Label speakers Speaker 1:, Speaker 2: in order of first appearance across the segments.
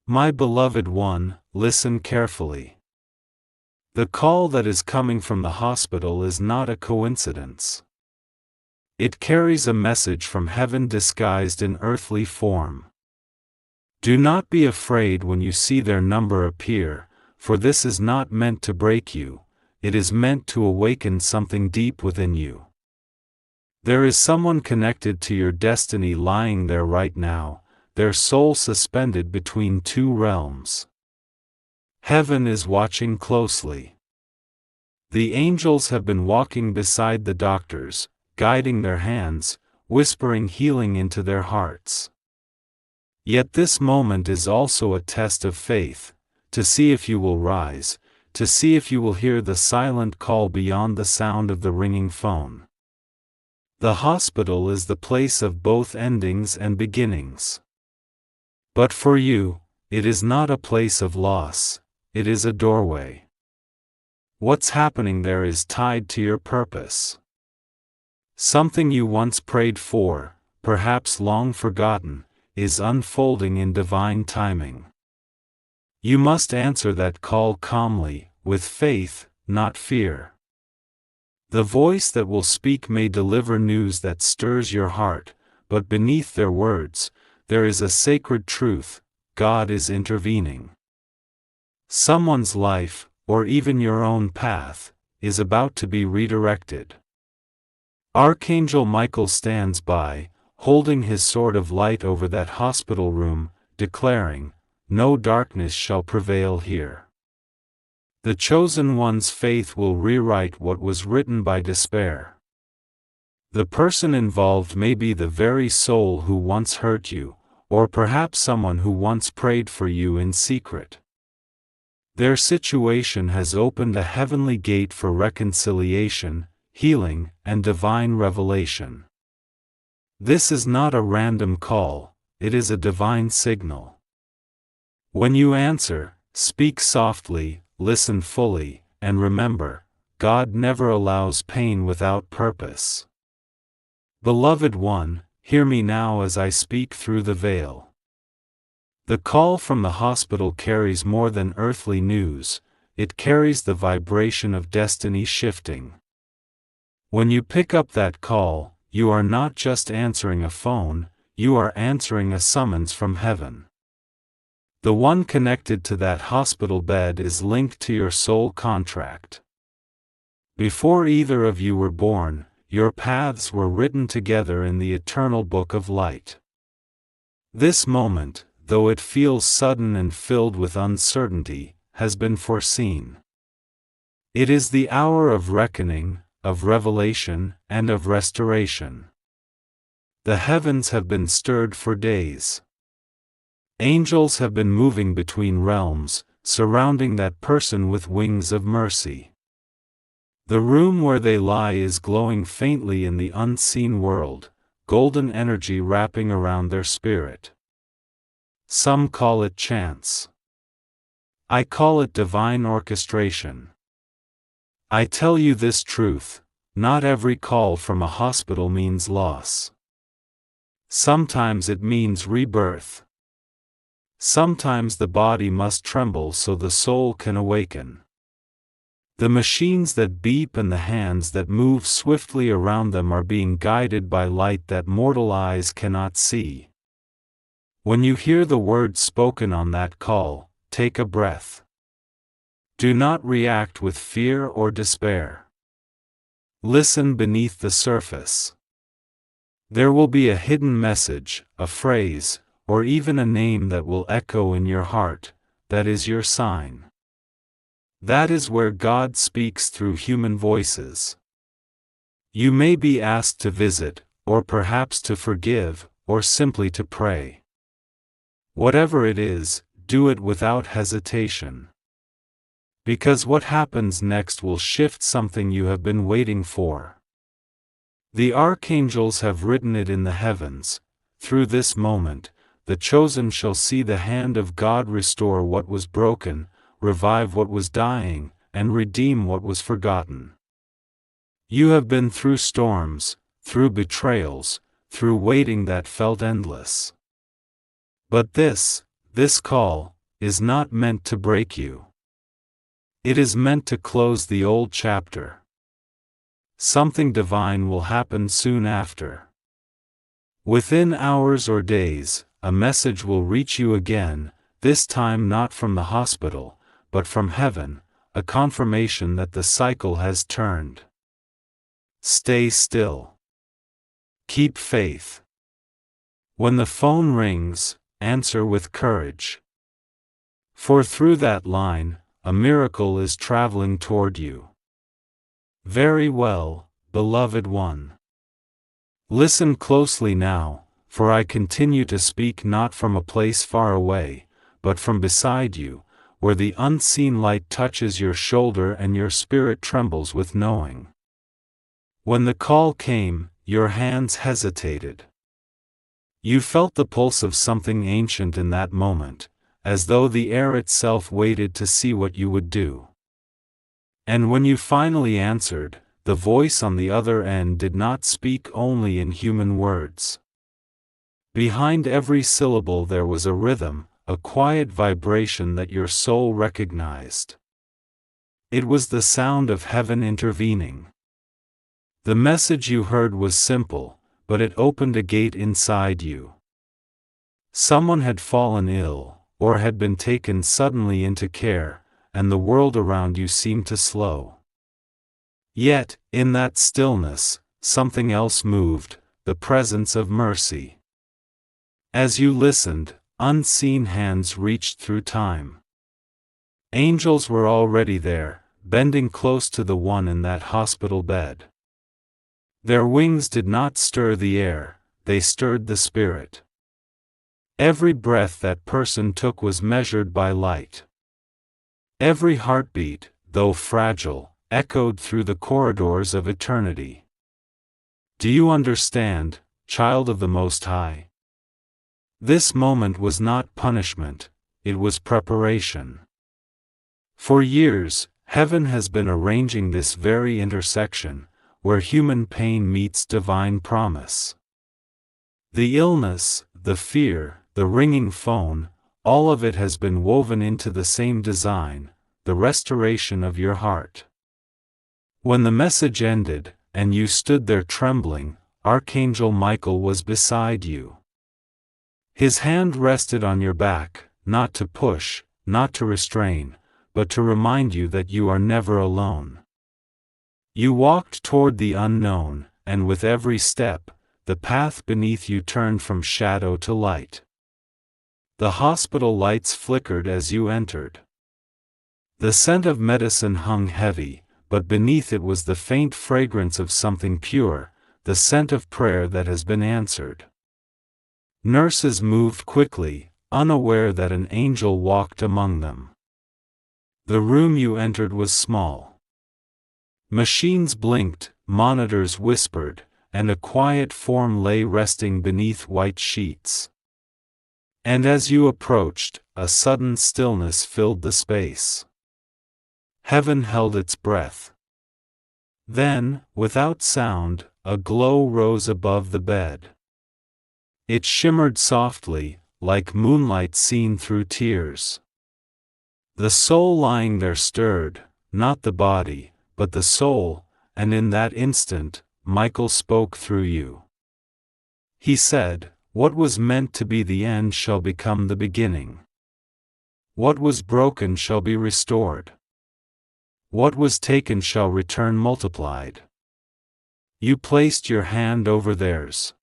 Speaker 1: My beloved one, listen carefully. The call that is coming from the hospital is not a coincidence. It carries a message from heaven disguised in earthly form. Do not be afraid when you see their number appear, for this is not meant to break you, it is meant to awaken something deep within you. There is someone connected to your destiny lying there right now, their soul suspended between two realms. Heaven is watching closely. The angels have been walking beside the doctors, guiding their hands, whispering healing into their hearts. Yet this moment is also a test of faith, to see if you will rise, to see if you will hear the silent call beyond the sound of the ringing phone. The hospital is the place of both endings and beginnings. But for you, it is not a place of loss, it is a doorway. What's happening there is tied to your purpose. Something you once prayed for, perhaps long forgotten, is unfolding in divine timing. You must answer that call calmly, with faith, not fear. The voice that will speak may deliver news that stirs your heart, but beneath their words, there is a sacred truth: God is intervening. Someone's life, or even your own path, is about to be redirected. Archangel Michael stands by, holding his sword of light over that hospital room, declaring, "No darkness shall prevail here." The chosen one's faith will rewrite what was written by despair. The person involved may be the very soul who once hurt you, or perhaps someone who once prayed for you in secret. Their situation has opened a heavenly gate for reconciliation, healing, and divine revelation. This is not a random call, it is a divine signal. When you answer, speak softly, listen fully, and remember, God never allows pain without purpose. Beloved one, hear me now as I speak through the veil. The call from the hospital carries more than earthly news, it carries the vibration of destiny shifting. When you pick up that call, you are not just answering a phone, you are answering a summons from heaven. The one connected to that hospital bed is linked to your soul contract. Before either of you were born, your paths were written together in the eternal book of light. This moment, though it feels sudden and filled with uncertainty, has been foreseen. It is the hour of reckoning, of revelation, and of restoration. The heavens have been stirred for days. Angels have been moving between realms, surrounding that person with wings of mercy. The room where they lie is glowing faintly in the unseen world, golden energy wrapping around their spirit. Some call it chance. I call it divine orchestration. I tell you this truth: not every call from a hospital means loss. Sometimes it means rebirth. Sometimes the body must tremble so the soul can awaken. The machines that beep and the hands that move swiftly around them are being guided by light that mortal eyes cannot see. When you hear the words spoken on that call, take a breath. Do not react with fear or despair. Listen beneath the surface. There will be a hidden message, a phrase, or even a name that will echo in your heart. That is your sign. That is where God speaks through human voices. You may be asked to visit, or perhaps to forgive, or simply to pray. Whatever it is, do it without hesitation. Because what happens next will shift something you have been waiting for. The archangels have written it in the heavens. Through this moment, the chosen shall see the hand of God restore what was broken, revive what was dying, and redeem what was forgotten. You have been through storms, through betrayals, through waiting that felt endless. But this call, is not meant to break you. It is meant to close the old chapter. Something divine will happen soon after. Within hours or days, a message will reach you again, this time not from the hospital, but from heaven, a confirmation that the cycle has turned. Stay still. Keep faith. When the phone rings, answer with courage. For through that line, a miracle is traveling toward you. Very well, beloved one. Listen closely now, for I continue to speak not from a place far away, but from beside you, where the unseen light touches your shoulder and your spirit trembles with knowing. When the call came, your hands hesitated. You felt the pulse of something ancient in that moment, as though the air itself waited to see what you would do. And when you finally answered, the voice on the other end did not speak only in human words. Behind every syllable there was a rhythm, a quiet vibration that your soul recognized. It was the sound of heaven intervening. The message you heard was simple, but it opened a gate inside you. Someone had fallen ill, or had been taken suddenly into care, and the world around you seemed to slow. Yet, in that stillness, something else moved, the presence of mercy. As you listened, unseen hands reached through time. Angels were already there, bending close to the one in that hospital bed. Their wings did not stir the air, they stirred the spirit. Every breath that person took was measured by light. Every heartbeat, though fragile, echoed through the corridors of eternity. Do you understand, child of the Most High? This moment was not punishment, it was preparation. For years, heaven has been arranging this very intersection, where human pain meets divine promise. The illness, the fear, the ringing phone, all of it has been woven into the same design, the restoration of your heart. When the message ended, and you stood there trembling, Archangel Michael was beside you. His hand rested on your back, not to push, not to restrain, but to remind you that you are never alone. You walked toward the unknown, and with every step, the path beneath you turned from shadow to light. The hospital lights flickered as you entered. The scent of medicine hung heavy, but beneath it was the faint fragrance of something pure, the scent of prayer that has been answered. Nurses moved quickly, unaware that an angel walked among them. The room you entered was small. Machines blinked, monitors whispered, and a quiet form lay resting beneath white sheets. And as you approached, a sudden stillness filled the space. Heaven held its breath. Then, without sound, a glow rose above the bed. It shimmered softly, like moonlight seen through tears. The soul lying there stirred, not the body, but the soul, and in that instant, Michael spoke through you. He said, "What was meant to be the end shall become the beginning. What was broken shall be restored. What was taken shall return multiplied." You placed your hand over theirs.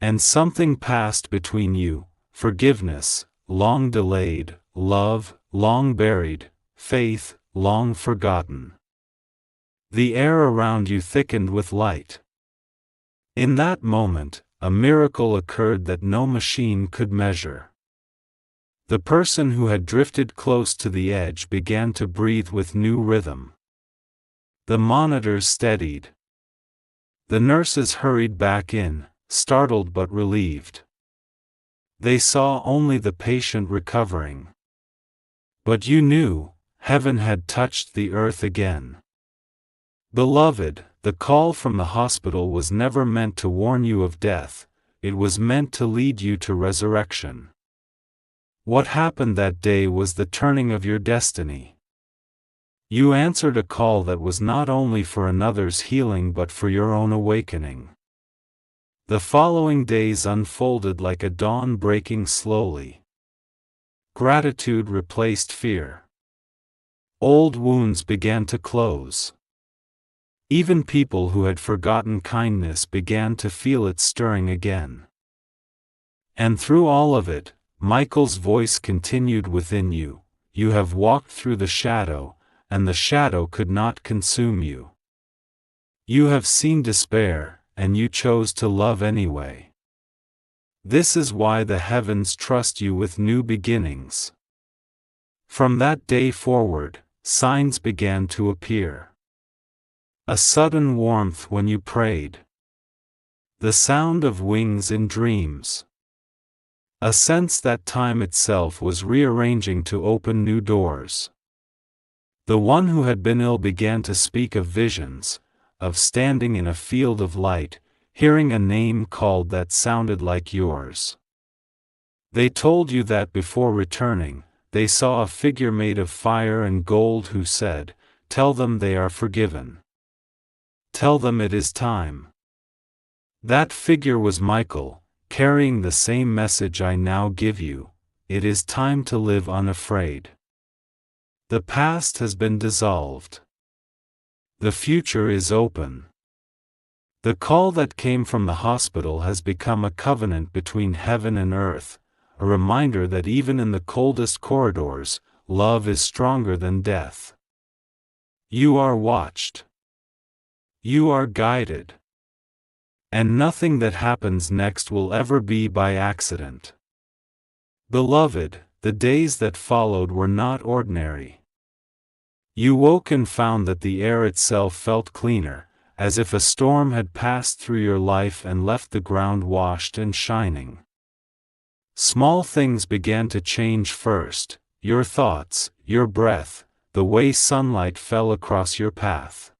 Speaker 1: And something passed between you, forgiveness, long delayed, love, long buried, faith, long forgotten. The air around you thickened with light. In that moment, a miracle occurred that no machine could measure. The person who had drifted close to the edge began to breathe with new rhythm. The monitors steadied. The nurses hurried back in, startled but relieved. They saw only the patient recovering. But you knew, heaven had touched the earth again. Beloved, the call from the hospital was never meant to warn you of death, it was meant to lead you to resurrection. What happened that day was the turning of your destiny. You answered a call that was not only for another's healing but for your own awakening. The following days unfolded like a dawn breaking slowly. Gratitude replaced fear. Old wounds began to close. Even people who had forgotten kindness began to feel it stirring again. And through all of it, Michael's voice continued within you. You have walked through the shadow, and the shadow could not consume you. You have seen despair, and you chose to love anyway. This is why the heavens trust you with new beginnings. From that day forward, signs began to appear. A sudden warmth when you prayed. The sound of wings in dreams. A sense that time itself was rearranging to open new doors. The one who had been ill began to speak of visions, of standing in a field of light, hearing a name called that sounded like yours. They told you that before returning, they saw a figure made of fire and gold who said, "Tell them they are forgiven. Tell them it is time." That figure was Michael, carrying the same message I now give you. It is time to live unafraid. The past has been dissolved. The future is open. The call that came from the hospital has become a covenant between heaven and earth, a reminder that even in the coldest corridors, love is stronger than death. You are watched. You are guided. And nothing that happens next will ever be by accident. Beloved, the days that followed were not ordinary. You woke and found that the air itself felt cleaner, as if a storm had passed through your life and left the ground washed and shining. Small things began to change first: your thoughts, your breath, the way sunlight fell across your path.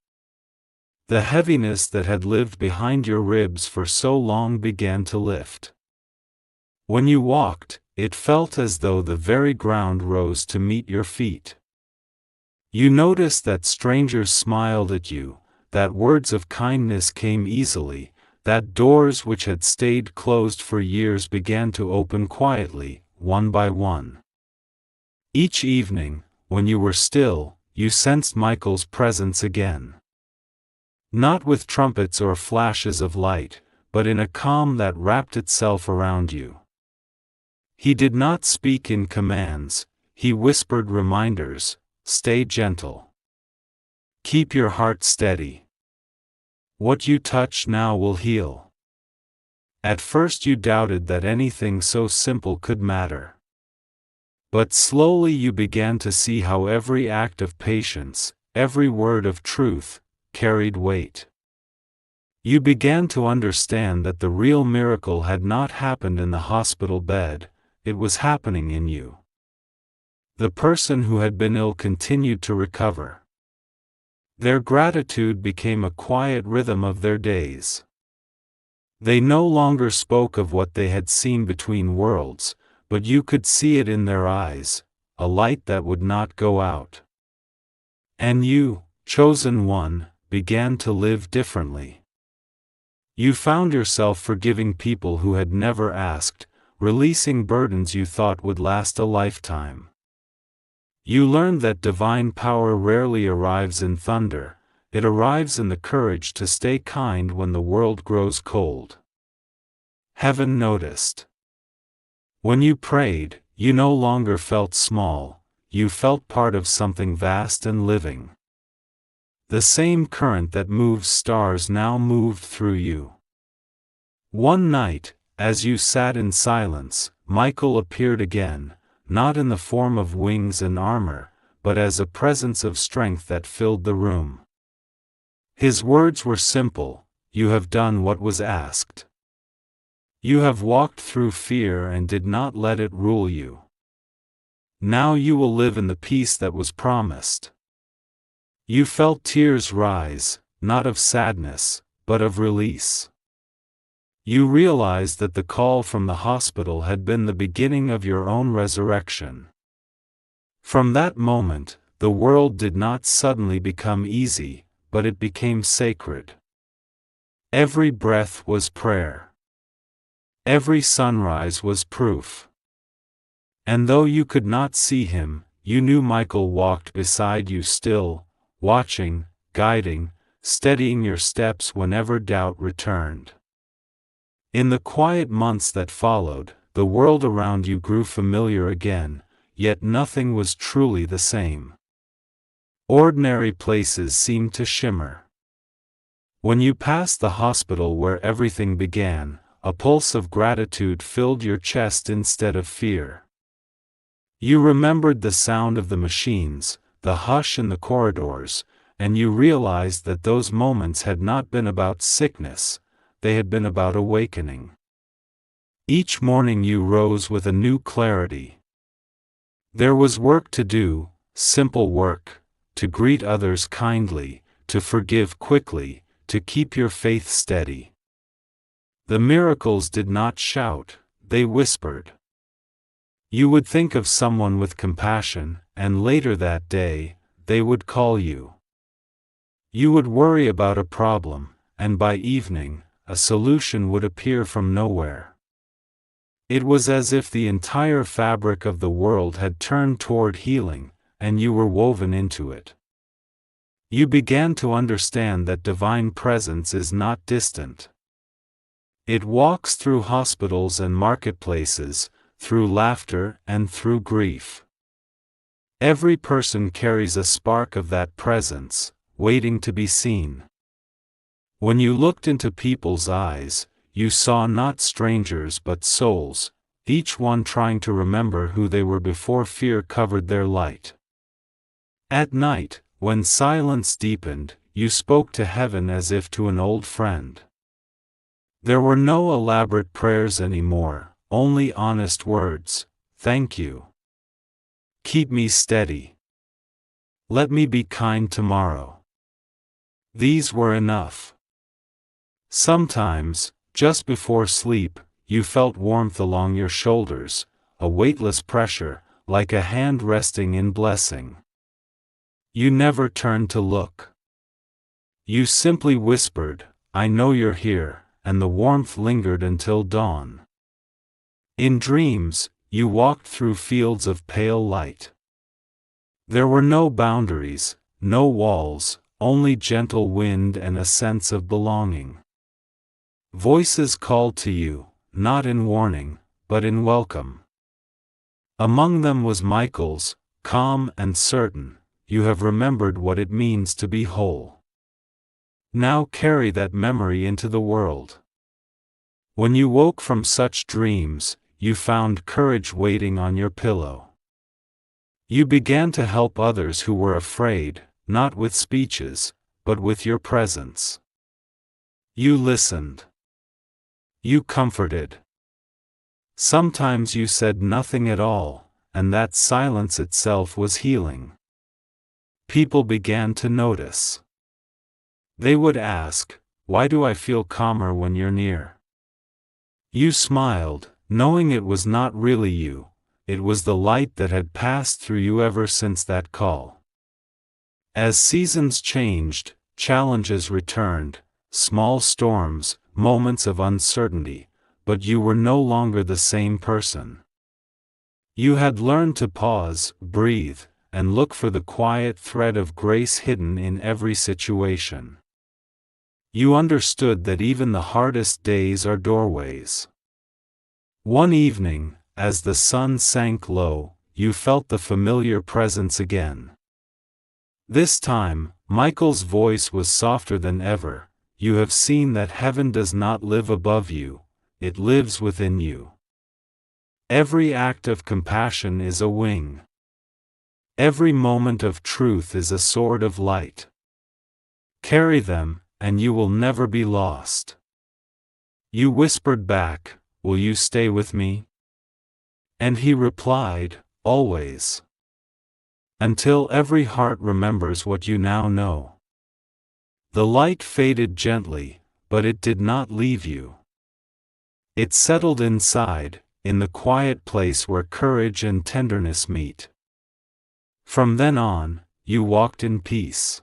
Speaker 1: The heaviness that had lived behind your ribs for so long began to lift. When you walked, it felt as though the very ground rose to meet your feet. You noticed that strangers smiled at you, that words of kindness came easily, that doors which had stayed closed for years began to open quietly, one by one. Each evening, when you were still, you sensed Michael's presence again. Not with trumpets or flashes of light, but in a calm that wrapped itself around you. He did not speak in commands, he whispered reminders: stay gentle. Keep your heart steady. What you touch now will heal. At first you doubted that anything so simple could matter. But slowly you began to see how every act of patience, every word of truth, carried weight. You began to understand that the real miracle had not happened in the hospital bed, it was happening in you. The person who had been ill continued to recover. Their gratitude became a quiet rhythm of their days. They no longer spoke of what they had seen between worlds, but you could see it in their eyes, a light that would not go out. And you, chosen one, began to live differently. You found yourself forgiving people who had never asked, releasing burdens you thought would last a lifetime. You learned that divine power rarely arrives in thunder, it arrives in the courage to stay kind when the world grows cold. Heaven noticed. When you prayed, you no longer felt small, you felt part of something vast and living. The same current that moves stars now moved through you. One night, as you sat in silence, Michael appeared again, not in the form of wings and armor, but as a presence of strength that filled the room. His words were simple: you have done what was asked. You have walked through fear and did not let it rule you. Now you will live in the peace that was promised. You felt tears rise, not of sadness, but of release. You realized that the call from the hospital had been the beginning of your own resurrection. From that moment, the world did not suddenly become easy, but it became sacred. Every breath was prayer. Every sunrise was proof. And though you could not see him, you knew Michael walked beside you still, watching, guiding, steadying your steps whenever doubt returned. In the quiet months that followed, the world around you grew familiar again, yet nothing was truly the same. Ordinary places seemed to shimmer. When you passed the hospital where everything began, a pulse of gratitude filled your chest instead of fear. You remembered the sound of the machines, the hush in the corridors, and you realized that those moments had not been about sickness, they had been about awakening. Each morning you rose with a new clarity. There was work to do, simple work, to greet others kindly, to forgive quickly, to keep your faith steady. The miracles did not shout, they whispered. You would think of someone with compassion, and later that day, they would call you. You would worry about a problem, and by evening, a solution would appear from nowhere. It was as if the entire fabric of the world had turned toward healing, and you were woven into it. You began to understand that divine presence is not distant. It walks through hospitals and marketplaces, through laughter and through grief. Every person carries a spark of that presence, waiting to be seen. When you looked into people's eyes, you saw not strangers but souls, each one trying to remember who they were before fear covered their light. At night, when silence deepened, you spoke to heaven as if to an old friend. There were no elaborate prayers anymore, only honest words. Thank you. Keep me steady. Let me be kind tomorrow. These were enough. Sometimes, just before sleep, you felt warmth along your shoulders, a weightless pressure, like a hand resting in blessing. You never turned to look. You simply whispered, "I know you're here," and the warmth lingered until dawn. In dreams, you walked through fields of pale light. There were no boundaries, no walls, only gentle wind and a sense of belonging. Voices called to you, not in warning, but in welcome. Among them was Michael's, calm and certain, "You have remembered what it means to be whole. Now carry that memory into the world." When you woke from such dreams, you found courage waiting on your pillow. You began to help others who were afraid, not with speeches, but with your presence. You listened. You comforted. Sometimes you said nothing at all, and that silence itself was healing. People began to notice. They would ask, "Why do I feel calmer when you're near?" You smiled, knowing it was not really you, it was the light that had passed through you ever since that call. As seasons changed, challenges returned, small storms, moments of uncertainty, but you were no longer the same person. You had learned to pause, breathe, and look for the quiet thread of grace hidden in every situation. You understood that even the hardest days are doorways. One evening, as the sun sank low, you felt the familiar presence again. This time, Michael's voice was softer than ever. "You have seen that heaven does not live above you, it lives within you. Every act of compassion is a wing. Every moment of truth is a sword of light. Carry them, and you will never be lost." You whispered back, "Will you stay with me?" And he replied, "Always. Until every heart remembers what you now know." The light faded gently, but it did not leave you. It settled inside, in the quiet place where courage and tenderness meet. From then on, you walked in peace.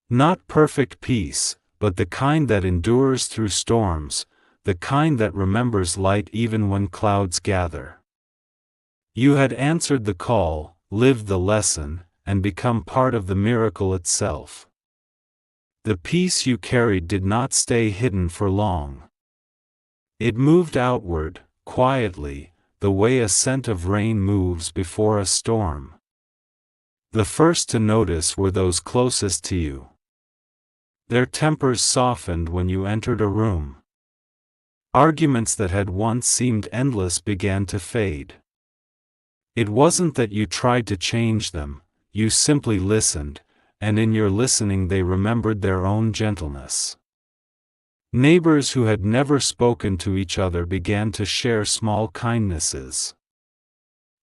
Speaker 1: Not perfect peace, but the kind that endures through storms, the kind that remembers light even when clouds gather. You had answered the call, lived the lesson, and become part of the miracle itself. The peace you carried did not stay hidden for long. It moved outward, quietly, the way a scent of rain moves before a storm. The first to notice were those closest to you. Their tempers softened when you entered a room. Arguments that had once seemed endless began to fade. It wasn't that you tried to change them, you simply listened, and in your listening they remembered their own gentleness. Neighbors who had never spoken to each other began to share small kindnesses.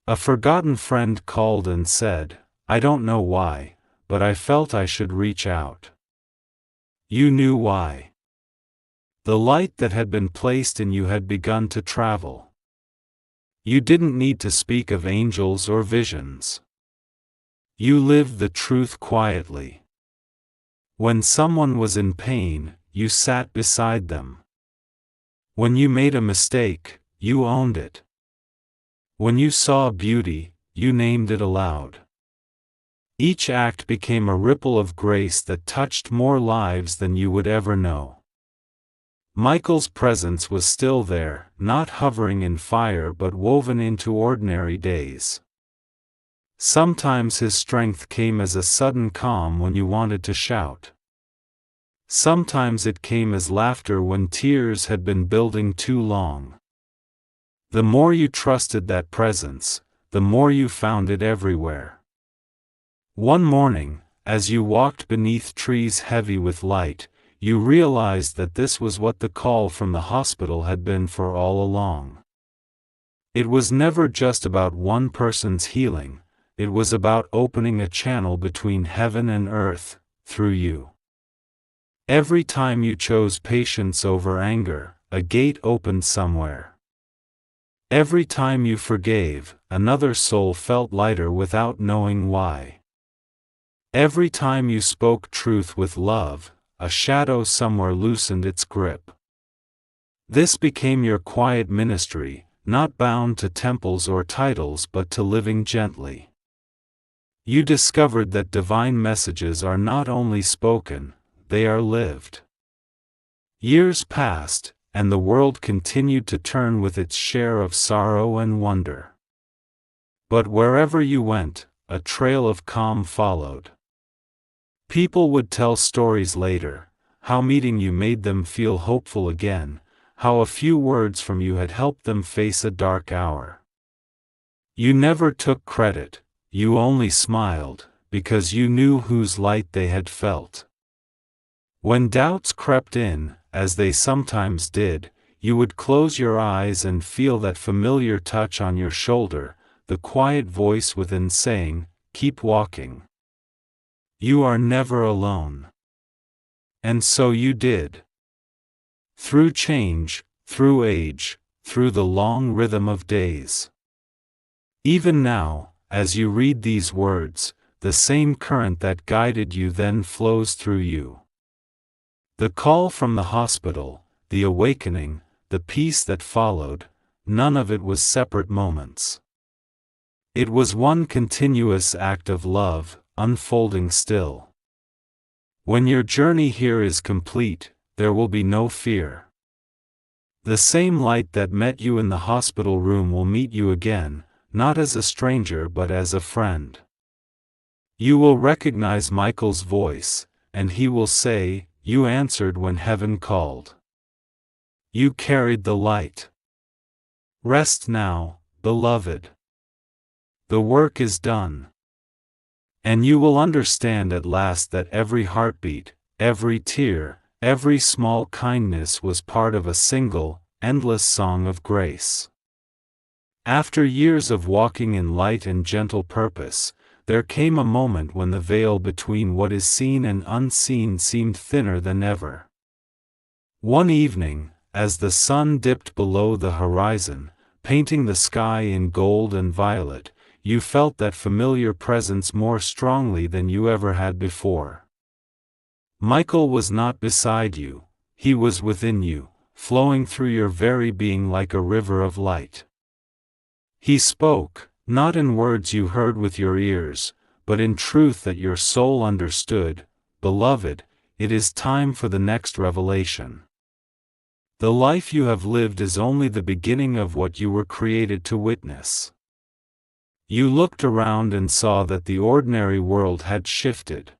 Speaker 1: A forgotten friend called and said, "I don't know why, but I felt I should reach out." You knew why. The light that had been placed in you had begun to travel. You didn't need to speak of angels or visions. You lived the truth quietly. When someone was in pain, you sat beside them. When you made a mistake, you owned it. When you saw beauty, you named it aloud. Each act became a ripple of grace that touched more lives than you would ever know. Michael's presence was still there, not hovering in fire but woven into ordinary days. Sometimes his strength came as a sudden calm when you wanted to shout. Sometimes it came as laughter when tears had been building too long. The more you trusted that presence, the more you found it everywhere. One morning, as you walked beneath trees heavy with light, you realized that this was what the call from the hospital had been for all along. It was never just about one person's healing, it was about opening a channel between heaven and earth, through you. Every time you chose patience over anger, a gate opened somewhere. Every time you forgave, another soul felt lighter without knowing why. Every time you spoke truth with love, a shadow somewhere loosened its grip. This became your quiet ministry, not bound to temples or titles but to living gently. You discovered that divine messages are not only spoken, they are lived. Years passed, and the world continued to turn with its share of sorrow and wonder. But wherever you went, a trail of calm followed. People would tell stories later, how meeting you made them feel hopeful again, how a few words from you had helped them face a dark hour. You never took credit, you only smiled, because you knew whose light they had felt. When doubts crept in, as they sometimes did, you would close your eyes and feel that familiar touch on your shoulder, the quiet voice within saying, "Keep walking. You are never alone." And so you did. Through change, through age, through the long rhythm of days. Even now, as you read these words, the same current that guided you then flows through you. The call from the hospital, the awakening, the peace that followed, none of it was separate moments. It was one continuous act of love, unfolding still. When your journey here is complete, there will be no fear. The same light that met you in the hospital room will meet you again, not as a stranger but as a friend. You will recognize Michael's voice, and he will say, "You answered when heaven called. You carried the light. Rest now, beloved. The work is done." And you will understand at last that every heartbeat, every tear, every small kindness was part of a single, endless song of grace. After years of walking in light and gentle purpose, there came a moment when the veil between what is seen and unseen seemed thinner than ever. One evening, as the sun dipped below the horizon, painting the sky in gold and violet, you felt that familiar presence more strongly than you ever had before. Michael was not beside you, he was within you, flowing through your very being like a river of light. He spoke, not in words you heard with your ears, but in truth that your soul understood. Beloved, it is time for the next revelation. The life you have lived is only the beginning of what you were created to witness. You looked around and saw that the ordinary world had shifted.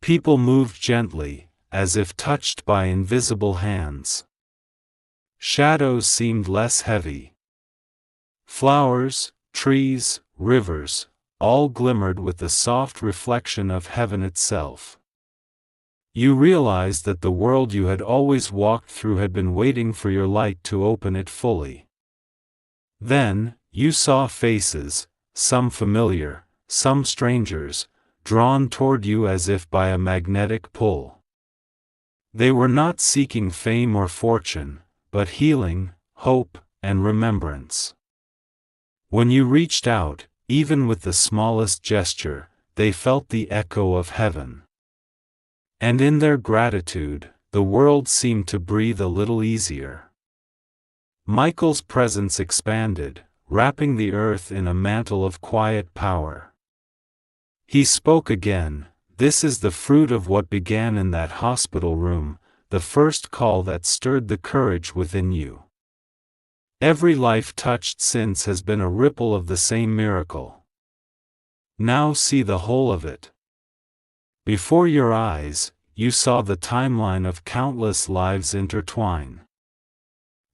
Speaker 1: People moved gently, as if touched by invisible hands. Shadows seemed less heavy. Flowers, trees, rivers, all glimmered with the soft reflection of heaven itself. You realized that the world you had always walked through had been waiting for your light to open it fully. Then, you saw faces, some familiar, some strangers, drawn toward you as if by a magnetic pull. They were not seeking fame or fortune, but healing, hope, and remembrance. When you reached out, even with the smallest gesture, they felt the echo of heaven. And in their gratitude, the world seemed to breathe a little easier. Michael's presence expanded, wrapping the earth in a mantle of quiet power. He spoke again, "This is the fruit of what began in that hospital room, the first call that stirred the courage within you. Every life touched since has been a ripple of the same miracle. Now see the whole of it." Before your eyes, you saw the timeline of countless lives intertwine.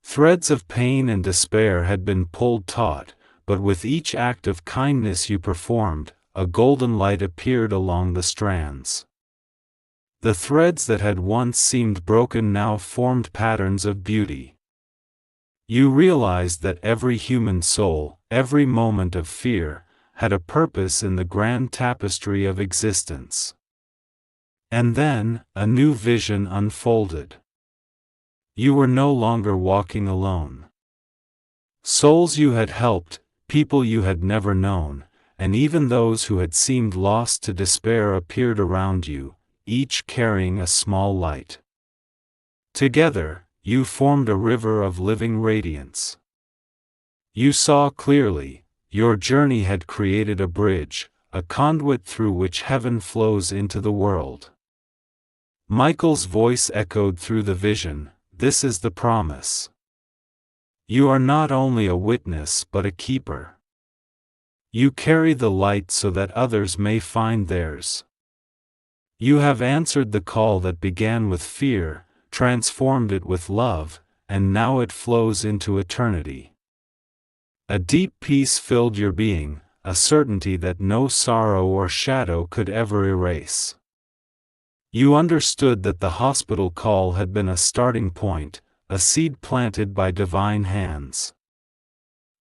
Speaker 1: Threads of pain and despair had been pulled taut, but with each act of kindness you performed, a golden light appeared along the strands. The threads that had once seemed broken now formed patterns of beauty. You realized that every human soul, every moment of fear, had a purpose in the grand tapestry of existence. And then, a new vision unfolded. You were no longer walking alone. Souls you had helped, people you had never known, and even those who had seemed lost to despair appeared around you, each carrying a small light. Together, you formed a river of living radiance. You saw clearly, your journey had created a bridge, a conduit through which heaven flows into the world. Michael's voice echoed through the vision, "This is the promise. You are not only a witness but a keeper. You carry the light so that others may find theirs. You have answered the call that began with fear, transformed it with love, and now it flows into eternity." A deep peace filled your being, a certainty that no sorrow or shadow could ever erase. You understood that the hospital call had been a starting point, a seed planted by divine hands.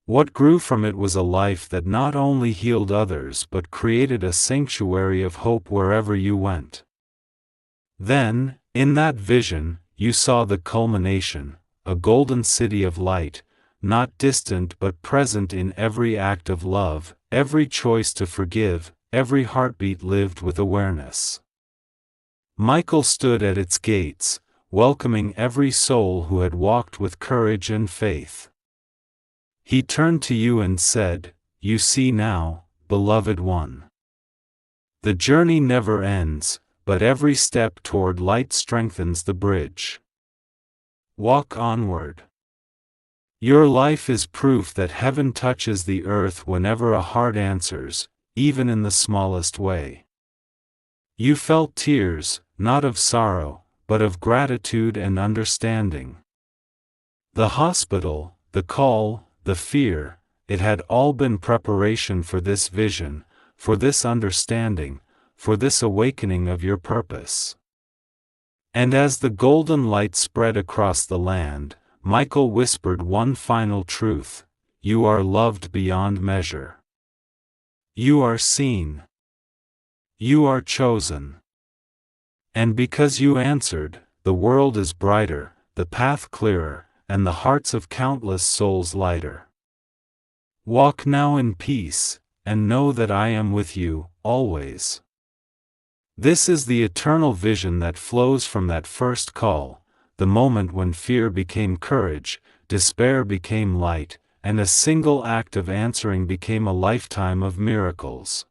Speaker 1: What grew from it was a life that not only healed others but created a sanctuary of hope wherever you went. Then, in that vision, you saw the culmination, a golden city of light, not distant but present in every act of love, every choice to forgive, every heartbeat lived with awareness. Michael stood at its gates, welcoming every soul who had walked with courage and faith. He turned to you and said, "You see now, beloved one. The journey never ends, but every step toward light strengthens the bridge. Walk onward. Your life is proof that heaven touches the earth whenever a heart answers, even in the smallest way." You felt tears, not of sorrow, but of gratitude and understanding. The hospital, the call, the fear, it had all been preparation for this vision, for this understanding, for this awakening of your purpose. And as the golden light spread across the land, Michael whispered one final truth: you are loved beyond measure. You are seen. You are chosen. And because you answered, the world is brighter, the path clearer, and the hearts of countless souls lighter. Walk now in peace, and know that I am with you, always. This is the eternal vision that flows from that first call, the moment when fear became courage, despair became light, and a single act of answering became a lifetime of miracles.